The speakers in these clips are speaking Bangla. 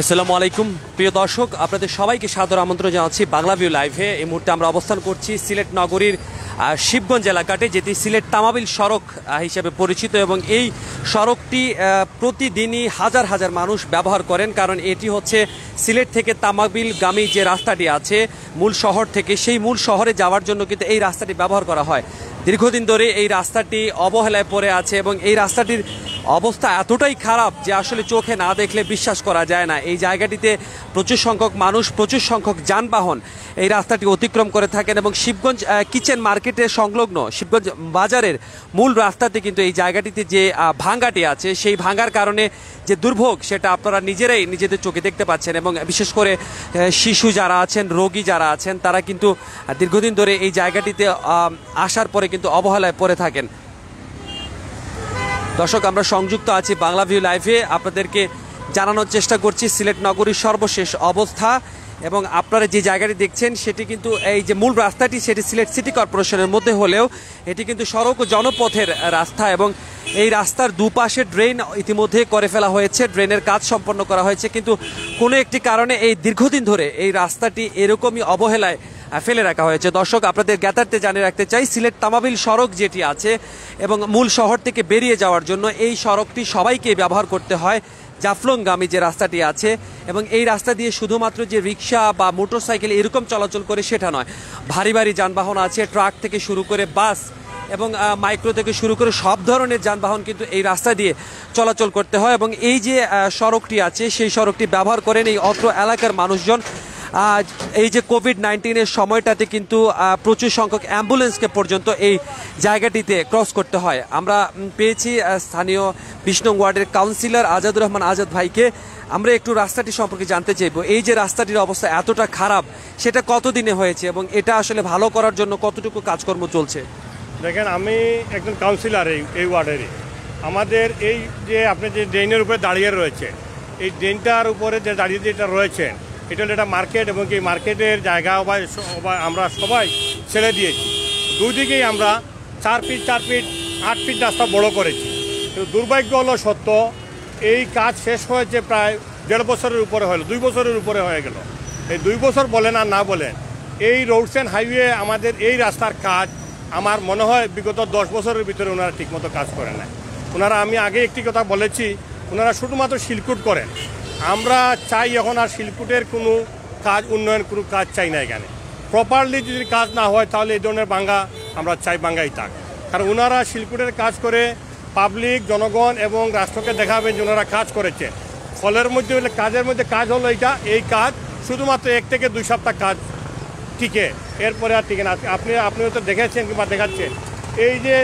আসসালামু আলাইকুম প্রিয় দর্শক, আপনাদের সবাইকে সাদর আমন্ত্রণ জানাচ্ছি বাংলা ভিউ লাইভে। এই মুহূর্তে আমরা অবস্থান করছি সিলেট নগরীর শিবগঞ্জ এলাকাতে, যেটি সিলেট তামাবিল সড়ক হিসেবে পরিচিত এবং এই সড়কটি প্রতিদিনই হাজার হাজার মানুষ ব্যবহার করেন, কারণ এটি হচ্ছে সিলেট থেকে তামাবিলগামী যে রাস্তাটি আছে মূল শহর থেকে, সেই মূল শহরে যাওয়ার জন্য কিন্তু এই রাস্তাটি ব্যবহার করা হয়। দীর্ঘদিন ধরে এই রাস্তাটি অবহেলায় পড়ে আছে এবং এই রাস্তাটির অবস্থা এতটাই খারাপ যে আসলে চোখে না দেখলে বিশ্বাস করা যায় না। এই জায়গাটিতে প্রচুর সংখ্যক মানুষ, প্রচুর সংখ্যক যানবাহন এই রাস্তাটি অতিক্রম করে থাকেন এবং শিবগঞ্জ কিচেন মার্কেটের সংলগ্ন শিবগঞ্জ বাজারের মূল রাস্তাতে কিন্তু এই জায়গাটিতে যে ভাঙ্গাটি আছে, সেই ভাঙ্গার কারণে যে দুর্ভোগ সেটা আপনারা নিজেরাই নিজেদের চোখে দেখতে পাচ্ছেন। এবং বিশেষ করে শিশু যারা আছেন, রোগী যারা আছেন, তারা কিন্তু দীর্ঘদিন ধরে এই জায়গাটিতে আসার পরে কিন্তু অবহেলায় পড়ে থাকেন। দর্শক, আমরা সংযুক্ত আছি বাংলা ভিউ লাইভে, আপনাদেরকে জানানোর চেষ্টা করছি সিলেট নগরীর সর্বশেষ অবস্থা। এবং আপনারা যে জায়গাটি দেখছেন সেটি কিন্তু এই যে মূল রাস্তাটি, সেটি সিলেট সিটি কর্পোরেশনের মধ্যে হলেও এটি কিন্তু সড়ক ও জনপথের রাস্তা এবং এই রাস্তার দুপাশে ড্রেন ইতিমধ্যে করে ফেলা হয়েছে, ড্রেনের কাজ সম্পন্ন করা হয়েছে, কিন্তু কোনো একটি কারণে এই দীর্ঘদিন ধরে এই রাস্তাটি এরকমই অবহেলায় ফেলে রাখা হয়েছে। দর্শক, আপনাদের জ্ঞাতার্থে জানিয়ে রাখতে চাই, সিলেট তামাবিল সড়ক যেটি আছে এবং মূল শহর থেকে বেরিয়ে যাওয়ার জন্য এই সড়কটি সবাইকে ব্যবহার করতে হয়। জাফলংগামী যে রাস্তাটি আছে এবং এই রাস্তা দিয়ে শুধুমাত্র যে রিক্সা বা মোটরসাইকেল এরকম চলাচল করে সেটা নয়, ভারী ভারী যানবাহন আছে, ট্রাক থেকে শুরু করে বাস এবং মাইক্রো থেকে শুরু করে সব ধরনের যানবাহন কিন্তু এই রাস্তা দিয়ে চলাচল করতে হয়। এবং এই যে সড়কটি আছে সেই সড়কটি ব্যবহার করেন এই অত্র এলাকার মানুষজন। এই যে কোভিড-19-এর সময়টাতে কিন্তু প্রচুর সংখ্যক অ্যাম্বুলেন্সকে পর্যন্ত এই জায়গাটিতে ক্রস করতে হয়। আমরা পেয়েছি স্থানীয় ২০ নং ওয়ার্ডের কাউন্সিলর আজাদুর রহমান আজাদ ভাইকে। আমরা একটু রাস্তাটি সম্পর্কে জানতে চাইব, এই যে রাস্তাটির অবস্থা এতটা খারাপ সেটা কতদিনে হয়েছে এবং এটা আসলে ভালো করার জন্য কতটুকু কাজকর্ম চলছে? দেখেন, আমি একজন কাউন্সিলর এই ওয়ার্ডেরই। আমাদের এই যে আপনি যে ড্রেনের উপরে দাঁড়িয়ে রয়েছে, এই ড্রেনটার উপরে যে দাঁড়িয়ে যেটা রয়েছেন, এটা হলো একটা মার্কেট এবং এই মার্কেটের জায়গা আমরা সবাই ছেড়ে দিয়েছি। দুই দিকেই আমরা 4 ফিট 8 ফিট রাস্তা বড় করেছি। কিন্তু দুর্ভাগ্য হলো সত্য, এই কাজ শেষ হয়েছে প্রায় 1.5 বছরের উপরে হলো, 2 বছরের উপরে হয়ে গেল। এই 2 বছর বলেন আর না বলেন, এই রোডস অ্যান্ড হাইওয়ে আমাদের এই রাস্তার কাজ আমার মনে হয় বিগত 10 বছরের ভিতরে ওনারা ঠিকমতো কাজ করে না। ওনারা, আমি আগে একটি কথা বলেছি, ওনারা শুধুমাত্র শিলকুট করেন। আমরা চাই এখন আর শিলকুটের কোনো কাজ, উন্নয়ন কোনো কাজ চাই না এখানে। প্রপারলি যদি কাজ না হয় তাহলে এই ধরনের ভাঙ্গা আমরা চাই ভাঙ্গাই থাক। কারণ ওনারা শিলকুটের কাজ করে পাবলিক, জনগণ এবং রাষ্ট্রকে দেখাবেন যে ওনারা কাজ করেছে। ফলের মধ্যে হলে কাজের মধ্যে কাজ হলো এই কাজ শুধুমাত্র 1 থেকে 2 সপ্তাহ কাজ টিকে, এরপরে আর টিকে না। আপনি হয়তো দেখেছেন কিংবা দেখাচ্ছেন, এই যে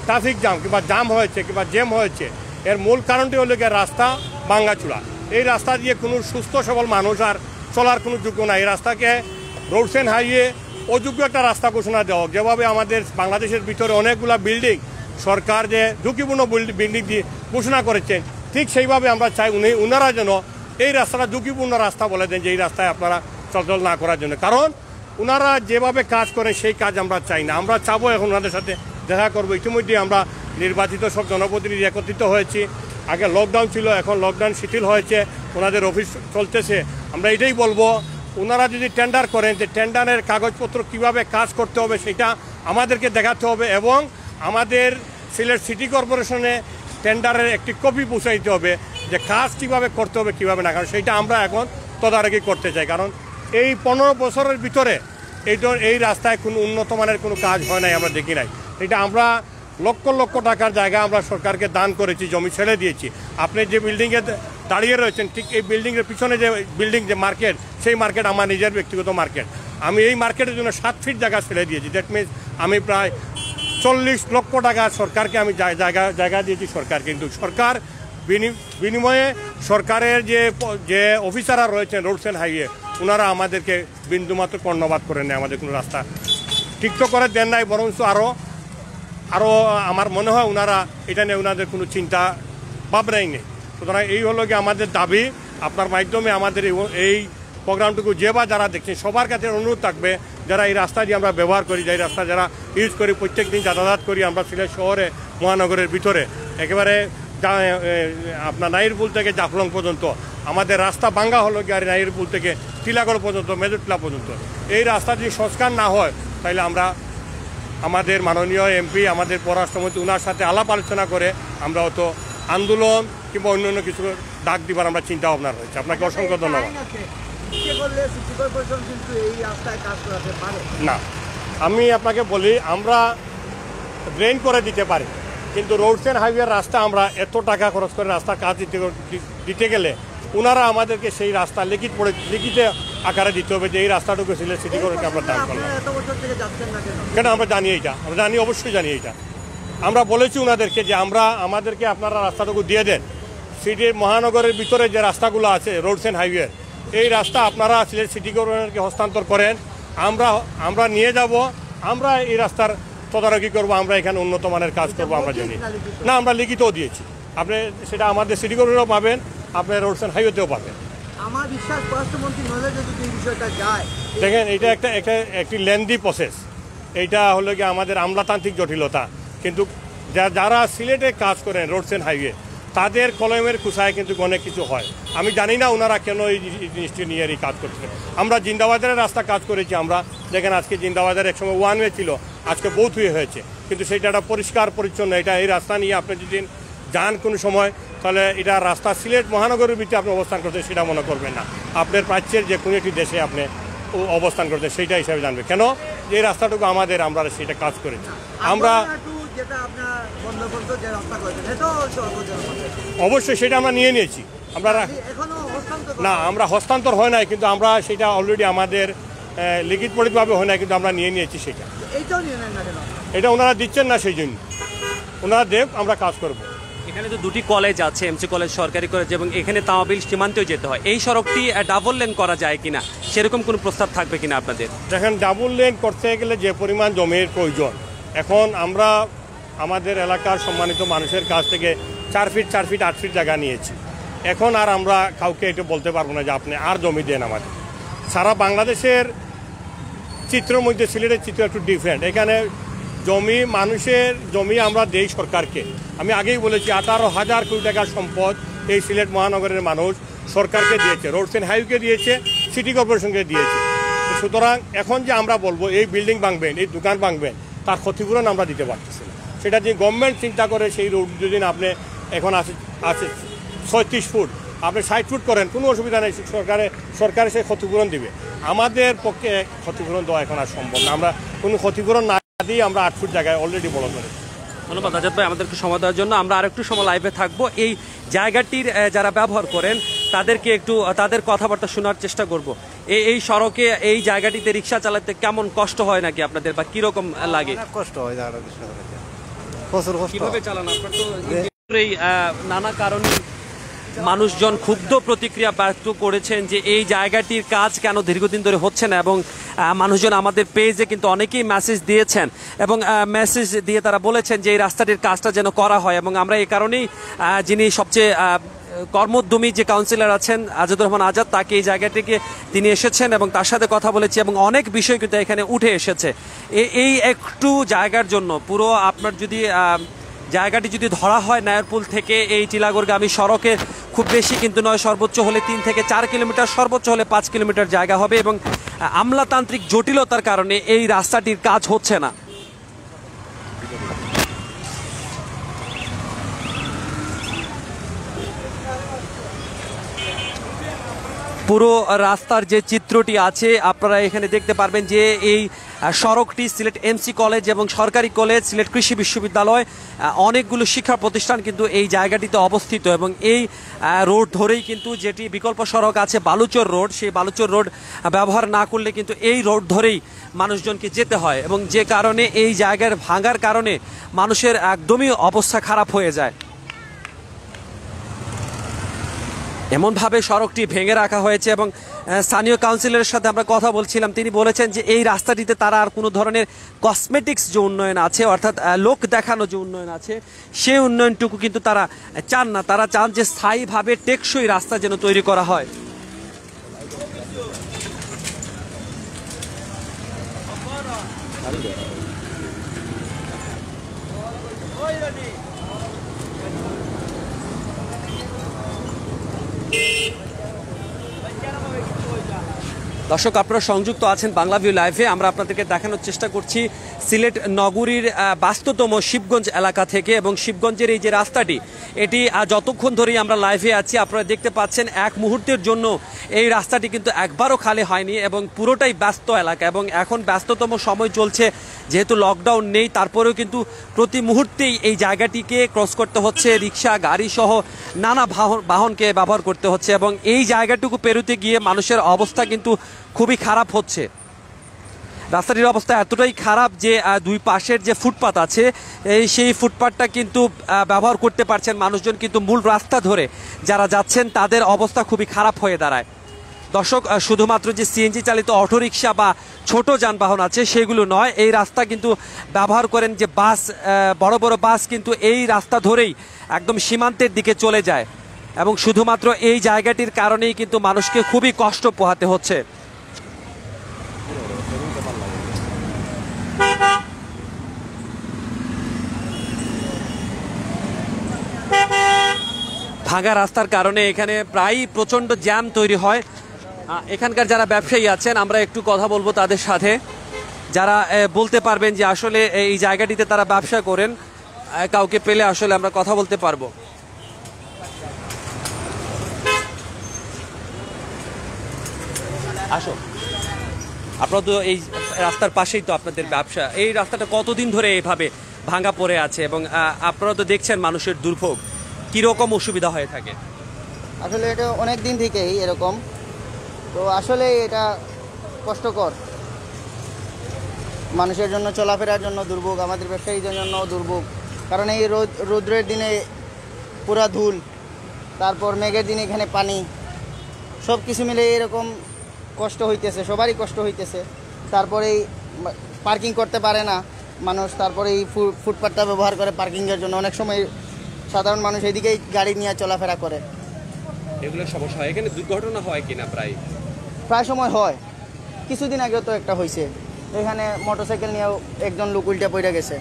ট্রাফিক জ্যাম কিংবা জাম হয়েছে কিংবা জ্যাম হয়েছে, এর মূল কারণটি হলো গিয়ে রাস্তা ভাঙ্গাচূড়া। এই রাস্তা দিয়ে কোনো সুস্থ সবল মানুষ আর চলার কোনো যোগ্য নাই। এই রাস্তাকে রোডস অ্যান্ড হাইওয়ে অযোগ্য একটা রাস্তা ঘোষণা দেওয়া। যেভাবে আমাদের বাংলাদেশের ভিতরে অনেকগুলো বিল্ডিং সরকার যে ঝুঁকিপূর্ণ বিল্ডিং দিয়ে ঘোষণা করেছেন, ঠিক সেইভাবে আমরা চাই ওনারা যেন এই রাস্তাটা ঝুঁকিপূর্ণ রাস্তা বলে দেন, যে এই রাস্তায় আপনারা চলাচল না করার জন্য। কারণ ওনারা যেভাবে কাজ করেন সেই কাজ আমরা চাই না। আমরা চাবো এখন ওনাদের সাথে দেখা করবো। ইতিমধ্যে আমরা নির্বাচিত সব জনপ্রতিনিধি একত্রিত হয়েছি। আগে লকডাউন ছিল, এখন লকডাউন শিথিল হয়েছে, ওনাদের অফিস চলতেছে। আমরা এটাই বলবো, ওনারা যদি টেন্ডার করেন, যে টেন্ডারের কাগজপত্র কিভাবে কাজ করতে হবে সেটা আমাদেরকে দেখাতে হবে এবং আমাদের সিলেট সিটি কর্পোরেশনে টেন্ডারের একটি কপি পৌঁছাইতে হবে যে কাজ কীভাবে করতে হবে কীভাবে না। কারণ সেইটা আমরা এখন তদারকি করতে চাই। কারণ এই 15 বছরের ভিতরে এই রাস্তায় কোনো উন্নত মানের কোনো কাজ হয় নাই, আমরা দেখি নাই। এটা আমরা লক্ষ লক্ষ টাকার জায়গা আমরা সরকারকে দান করেছি, জমি ছেড়ে দিয়েছি। আপনি যে বিল্ডিংয়ে দাঁড়িয়ে রয়েছেন, ঠিক এই বিল্ডিংয়ের পিছনে যে বিল্ডিং, যে মার্কেট, সেই মার্কেট আমার নিজের ব্যক্তিগত মার্কেট। আমি এই মার্কেটের জন্য 7 ফিট জায়গা ছেড়ে দিয়েছি। দ্যাট মিনস আমি প্রায় 40 লক্ষ টাকা সরকারকে আমি জায়গা দিয়েছি সরকার। কিন্তু সরকার বিনিময়ে সরকারের যে অফিসাররা রয়েছেন রোডস অ্যান্ড হাইওয়ে, ওনারা আমাদেরকে বিন্দুমাত্র কর্ণপাত করে নেয়, আমাদের কোনো রাস্তা ঠিকঠাক করে দেন নাই, বরঞ্চ আরও আমার মনে হয় ওনারা এটা নিয়ে ওনাদের কোনো চিন্তা ভাবনাই নেই। সুতরাং এই হলো কি আমাদের দাবি। আপনার মাধ্যমে আমাদের এই প্রোগ্রামটুকু যারা দেখছেন সবার কাছে অনুরোধ থাকবে, যারা এই রাস্তা দিয়ে আমরা ব্যবহার করি, যে রাস্তা যারা ইউজ করি, প্রত্যেক দিন যাতায়াত করি আমরা সিলেট শহরে, মহানগরের ভিতরে, একেবারে আপনার নাইরপুল থেকে জাফলং পর্যন্ত আমাদের রাস্তা ভাঙ্গা হলো গিয়ে নাইরপুল থেকে টিলাগড় পর্যন্ত মেজরটিলা পর্যন্ত। এই রাস্তা যদি সংস্কার না হয় তাহলে আমরা আমাদের মাননীয় এমপি আমাদের পররাষ্ট্রমন্ত্রী ওনার সাথে আলাপ আলোচনা করে আমরা হয়তো আন্দোলন কিংবা অন্যান্য কিছু ডাক দিবার আমরা চিন্তা ভাবনা রয়েছে। আপনাকে অসংখ্য ধন্যবাদ। না, আমি আপনাকে বলি আমরা ড্রেন করে দিতে পারি, কিন্তু রোডস অ্যান্ড হাইওয়ের রাস্তা আমরা এত টাকা খরচ করে রাস্তার কাজ দিতে গেলে ওনারা আমাদেরকে সেই রাস্তা লিখিতে আকারে দিতে হবে যে এই রাস্তাটুকু সিলেট সিটি কর্পোরেশনকে আমরা দান করলাম। কেন আমরা জানি এইটা, আমরা জানি, অবশ্যই জানি এইটা। আমরা বলেছি ওনাদেরকে যে আমাদেরকে আপনারা রাস্তাটুকু দিয়ে দেন। সিটি মহানগরের ভিতরে যে রাস্তাগুলো আছে রোডস অ্যান্ড হাইওয়ে, এই রাস্তা আপনারা সিলেট সিটি কর্পোরেশনকে হস্তান্তর করেন, আমরা নিয়ে যাব, আমরা এই রাস্তার তদারকি করবো, আমরা এখানে উন্নত মানের কাজ করবো। আমরা জানি না, আমরা লিখিতও দিয়েছি, আপনি সেটা আমাদের সিটি কর্পোরেশনও পাবেন, আপনার রোডস অ্যান্ড হাইওয়েতেও পাবেন। আমার বিশ্বাস পররাষ্ট্রমন্ত্রী নলেজে যদি এই বিষয়টা যায়। দেখেন, এটা একটি লেন্দি প্রসেস, এইটা হলো কি আমাদের আমলাতান্ত্রিক জটিলতা, কিন্তু যারা সিলেটে কাজ করেন রোডস অ্যান্ড হাইওয়ে তাদের কলমের খুশায় কিন্তু অনেক কিছু হয়। আমি জানি না ওনারা কেন এই জিনিসটি নিয়ে এই কাজ করছে। আমরা জিন্দাবাজারের রাস্তা কাজ করেছি, আমরা দেখেন আজকে জিন্দাবাজার একসময় ওয়ান ওয়ে ছিল, আজকে বোথ ওয়ে হয়েছে, কিন্তু সেটা একটা পরিষ্কার পরিচ্ছন্ন। এই রাস্তা নিয়ে আপনি যদি যান কোনো সময়, তাহলে এটা রাস্তা সিলেট মহানগরের ভিতরে আপনি অবস্থান করছেন সেটা মনে করবেন না, আপনার প্রাচ্যের যে কোনো একটি দেশে আপনি অবস্থান করছেন সেইটা হিসাবে জানবে। কেন যে এই রাস্তাটুকু আমাদের, আমরা সেটা কাজ করেছি। আমরা অবশ্যই সেটা আমরা নিয়ে নিয়েছি, আমরা হস্তান্তর হয় নাই, কিন্তু আমরা সেটা অলরেডি আমাদের লিখিত পরিভাবে হয় না, কিন্তু আমরা নিয়ে নিয়েছি সেটা। এটা ওনারা দিচ্ছেন না, সেই জন্য ওনারা দেব, আমরা কাজ করব। এখানে তো দুটি কলেজ আছে, এমসি কলেজ, সরকারি কলেজ, এবং এখানে তামাবিল সীমান্তেও যেতে হয়। এই সড়কটি ডাবল লেন করা যায় কিনা, সেরকম কোনো প্রস্তাব থাকবে কিনা আপনাদের? দেখেন, ডাবল লেন করতে গেলে যে পরিমাণ জমির প্রয়োজন, এখন আমরা আমাদের এলাকার সম্মানিত মানুষের কাছ থেকে 4 ফিট 8 ফিট জায়গা নিয়েছি। এখন আর আমরা কাউকে এটা বলতে পারবো না যে আপনি আর জমি দেন আমাদের। সারা বাংলাদেশের চিত্রের মধ্যে সিলেটের চিত্র একটু ডিফারেন্ট। এখানে মানুষের জমি আমরা দেই সরকারকে। আমি আগেই বলেছি 18,000 কোটি টাকার সম্পদ এই সিলেট মহানগরের মানুষ সরকারকে দিয়েছে, রোডস অ্যান্ড হাইওয়ে দিয়েছে, সিটি কর্পোরেশনকে দিয়েছে। সুতরাং এখন যে আমরা বলবো এই বিল্ডিং ভাঙবেন, এই দোকান ভাঙবেন, তার ক্ষতিপূরণ আমরা দিতে পারতেছি না। সেটা যে গভর্নমেন্ট চিন্তা করে সেই রোড যদি আপনি এখন আছে 36 ফুট, আপনি 60 ফুট করেন, কোনো অসুবিধা নেই, সরকারে সেই ক্ষতিপূরণ দিবে। আমাদের পক্ষে ক্ষতিপূরণ দেওয়া এখন আর সম্ভব না। আমরা কোনো ক্ষতিপূরণ না দিয়ে আমরা 8 ফুট জায়গায় অলরেডি বড় করেছি। ধন্যবাদ আজাদ ভাই আমাদেরকে সময় দেওয়ার জন্য। আমরা আরেকটু সময় লাইভে থাকবো, এই জায়গাটির যারা ব্যবহার করেন তাদেরকে একটু তাদের কথাবার্তা শোনার চেষ্টা করব। এই সড়কে এই জায়গাটিতে রিক্সা চালাতে কেমন কষ্ট হয় নাকি আপনাদের, বা কিরকম লাগে? কষ্ট হয়, প্রচুর কষ্ট। কিভাবে চালান আপনার? তো এই নানা কারণে মানুষজন ক্ষুব্ধ প্রতিক্রিয়া ব্যক্ত করেছেন যে এই জায়গাটির কাজ কেন দীর্ঘদিন ধরে হচ্ছে না, এবং মানুষজন আমাদের পেজে কিন্তু অনেকেই মেসেজ দিয়েছেন, এবং মেসেজ দিয়ে তারা বলেছেন যে এই রাস্তাটির কাজটা যেন করা হয়। এবং আমরা এই কারণেই যিনি সবচেয়ে কর্মোদ্যমী যে কাউন্সিলর আছেন আজাদুর রহমান আজাদ, তাকে এই জায়গাটিকে তিনি এসেছেন এবং তার সাথে কথা বলেছি, এবং অনেক বিষয় কিন্তু এখানে উঠে এসেছে। এই একটু জায়গার জন্য পুরো আপনার যদি জায়গাটি যদি ধরা হয় নায়ারপুল থেকে এই টিলাগড়গামী সড়কে, খুব বেশি কিন্তু নয়, সর্বোচ্চ হলে 3 থেকে 4 কিলোমিটার, সর্বোচ্চ হলে 5 কিলোমিটার জায়গা হবে, এবং আমলাতান্ত্রিক জটিলতার কারণে এই রাস্তাটির কাজ হচ্ছে না। পুরো রাস্তার যে চিত্রটি আছে আপনারা এখানে দেখতে পারবেন যে এই সড়কটি সিলেট এমসি কলেজ এবং সরকারি কলেজ, সিলেট কৃষি বিশ্ববিদ্যালয়, অনেকগুলো শিক্ষা প্রতিষ্ঠান কিন্তু এই জায়গাটিতে অবস্থিত, এবং এই রোড ধরেই কিন্তু যেটি বিকল্প সড়ক আছে বালুচর রোড, সেই বালুচর রোড ব্যবহার না করলে কিন্তু এই রোড ধরেই মানুষজনকে যেতে হয়, এবং যে কারণে এই জায়গার ভাঙার কারণে মানুষের একদমই অবস্থা খারাপ হয়ে যায়। এমনভাবে সড়কটি ভেঙে রাখা হয়েছে, এবং স্থানীয় কাউন্সিলরের সাথে আমরা কথা বলছিলাম, তিনি বলেছেন যে এই রাস্তাটিতে তারা আর কোনো ধরনের কসমেটিক্স যে উন্নয়ন আছে, অর্থাৎ লোক দেখানো যে উন্নয়ন আছে, সেই উন্নয়নটুকু কিন্তু তারা চান না। তারা চান যে স্থায়ীভাবে টেকসই রাস্তা যেন তৈরি করা হয়। দর্শক, আপনারা সংযুক্ত আছেন বাংলা ভিউ লাইভে। আমরা আপনাদেরকে দেখানোর চেষ্টা করছি সিলেট নগরীর ব্যস্ততম শিবগঞ্জ এলাকা থেকে, এবং শিবগঞ্জের এই যে রাস্তাটি, এটি যতক্ষণ ধরেই আমরা লাইভে আছি আপনারা দেখতে পাচ্ছেন এক মুহূর্তের জন্য এই রাস্তাটি কিন্তু একবারও খালি হয়নি এবং পুরোটাই ব্যস্ত এলাকা। এবং এখন ব্যস্ততম সময় চলছে, যেহেতু লকডাউন নেই, তারপরেও কিন্তু প্রতি মুহূর্তেই এই জায়গাটিকে ক্রস করতে হচ্ছে, রিক্সা গাড়ি সহ নানা বাহনকে ব্যবহার করতে হচ্ছে। এবং এই জায়গাটুকু পেরোতে গিয়ে মানুষের অবস্থা কিন্তু খুবই খারাপ হচ্ছে। রাস্তাটির অবস্থা এতটাই খারাপ যে দুই পাশের যে ফুটপাত আছে সেই ফুটপাতটা কিন্তু ব্যবহার করতে পারছেন মানুষজন, কিন্তু মূল রাস্তা ধরে যারা যাচ্ছেন তাদের অবস্থা খুবই খারাপ হয়ে দাঁড়ায়। দর্শক, শুধুমাত্র যে সিএনজি চালিত অটোরিকশা বা ছোট যানবাহন আছে সেগুলো নয়, এই রাস্তা কিন্তু ব্যবহার করেন যে বাস, বড় বড় বাস কিন্তু এই রাস্তা ধরেই একদম সীমান্তের দিকে চলে যায়, এবং শুধুমাত্র এই জায়গাটির কারণেই কিন্তু মানুষকে খুবই কষ্ট পোহাতে হচ্ছে। ভাঙা রাস্তার কারণে এখানে প্রায় প্রচণ্ড জ্যাম তৈরি হয়। এখানকার যারা ব্যবসায়ী আছেন আমরা একটু কথা বলবো তাদের সাথে, যারা বলতে পারবেন যে আসলে এই জায়গাটিতে তারা ব্যবসা করেন। কাউকে পেলে আসলে আমরা কথা বলতে পারবো। আসো, আপনারা তো এই রাস্তার পাশেই তো আপনাদের ব্যবসা, এই রাস্তাটা কতদিন ধরে এইভাবে ভাঙা পড়ে আছে, এবং আপনারা তো দেখছেন মানুষের দুর্ভোগ, কীরকম অসুবিধা হয়ে থাকে? আসলে এটা অনেক দিন থেকেই এরকম, তো আসলে এটা কষ্টকর মানুষের জন্য, চলাফেরার জন্য দুর্ভোগ, আমাদের ব্যবসায়ীদের জন্য দুর্ভোগ। কারণ এই রৌদ্রের দিনে পুরা ধুল, তারপর মেঘের দিনে এখানে পানি, সব কিছু মিলে এরকম কষ্ট হইতেছে, সবারই কষ্ট হইতেছে। তারপরে এই পার্কিং করতে পারে না মানুষ, তারপরে এই ফুটপাথটা ব্যবহার করে পার্কিংয়ের জন্য। অনেক সময় সাধারণ মানুষ এদিকেই গাড়ি নিয়ে চলাফেরা করে, এগুলো সমস্যা হয়। এখানে দুর্ঘটনা হয় কিনা? প্রায় সময় হয়। কিছুদিন আগেও তো একটা হয়েছে, এখানে মোটরসাইকেল নিয়েও একজন লোক উল্টে পড়ে গেছে।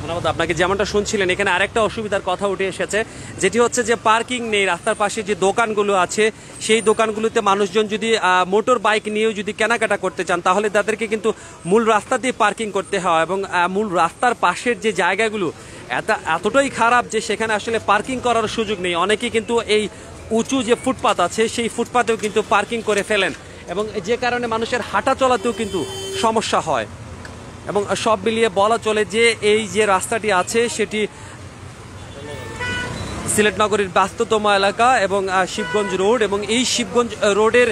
ধন্যবাদ আপনাকে। যেমনটা শুনছিলেন, এখানে আরেকটা অসুবিধার কথা উঠে এসেছে, যেটি হচ্ছে যে পার্কিং নেই। রাস্তার পাশে যে দোকানগুলো আছে সেই দোকানগুলোতে মানুষজন যদি মোটর বাইক নিয়েও যদি কেনাকাটা করতে চান তাহলে তাদেরকে কিন্তু মূল রাস্তা দিয়ে পার্কিং করতে হয়, এবং মূল রাস্তার পাশের যে জায়গাগুলো এতটাই খারাপ যে সেখানে আসলে পার্কিং করার সুযোগ নেই। অনেকেই কিন্তু এই উঁচু যে ফুটপাত আছে সেই ফুটপাতেও কিন্তু পার্কিং করে ফেলেন, এবং যে কারণে মানুষের হাঁটা চলাতেও কিন্তু সমস্যা হয়। এবং সব মিলিয়ে বলা চলে যে এই যে রাস্তাটি আছে সেটি সিলেট নগরীর ব্যস্ততম এলাকা এবং শিবগঞ্জ রোড, এবং এই শিবগঞ্জ রোডের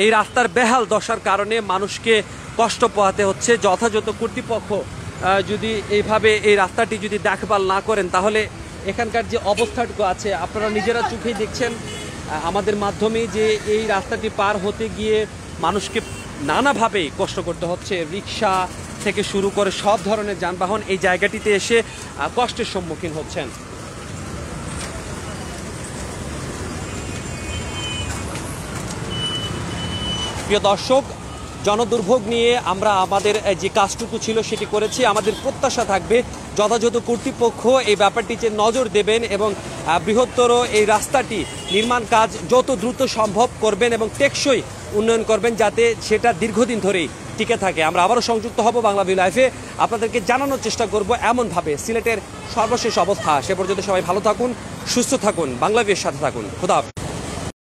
এই রাস্তার বেহাল দশার কারণে মানুষকে কষ্ট পোহাতে হচ্ছে। যথাযথ কর্তৃপক্ষ যদি এইভাবে এই রাস্তাটি যদি দেখভাল না করেন তাহলে এখানকার যে অবস্থাটুকু আছে আপনারা নিজেরা চোখেই দেখছেন আমাদের মাধ্যমে, যে এই রাস্তাটি পার হতে গিয়ে মানুষকে নানাভাবেই কষ্ট করতে হচ্ছে। রিক্সা থেকে শুরু করে সব ধরনের যানবাহন এই জায়গাটিতে এসে কষ্টের সম্মুখীন হচ্ছেন। প্রিয় দর্শক, জনদুর্ভোগ নিয়ে আমরা আমাদের যে কাজটুকু ছিল সেটি করেছি। আমাদের প্রত্যাশা থাকবে যথাযথ কর্তৃপক্ষ এই ব্যাপারটিতে নজর দেবেন এবং বৃহত্তর এই রাস্তাটি নির্মাণ কাজ যত দ্রুত সম্ভব করবেন এবং টেকসই উন্নয়ন করবেন, যাতে সেটা দীর্ঘদিন ধরেই টিকে থাকে। আমরা আবারও সংযুক্ত হব বাংলা ভিউ লাইভে, আপনাদেরকে জানানোর চেষ্টা করব এমনভাবে সিলেটের সর্বশেষ অবস্থা। সে পর্যন্ত সবাই ভালো থাকুন, সুস্থ থাকুন, বাংলা ভিউয়ের সাথে থাকুন। খোদা হাফেজ।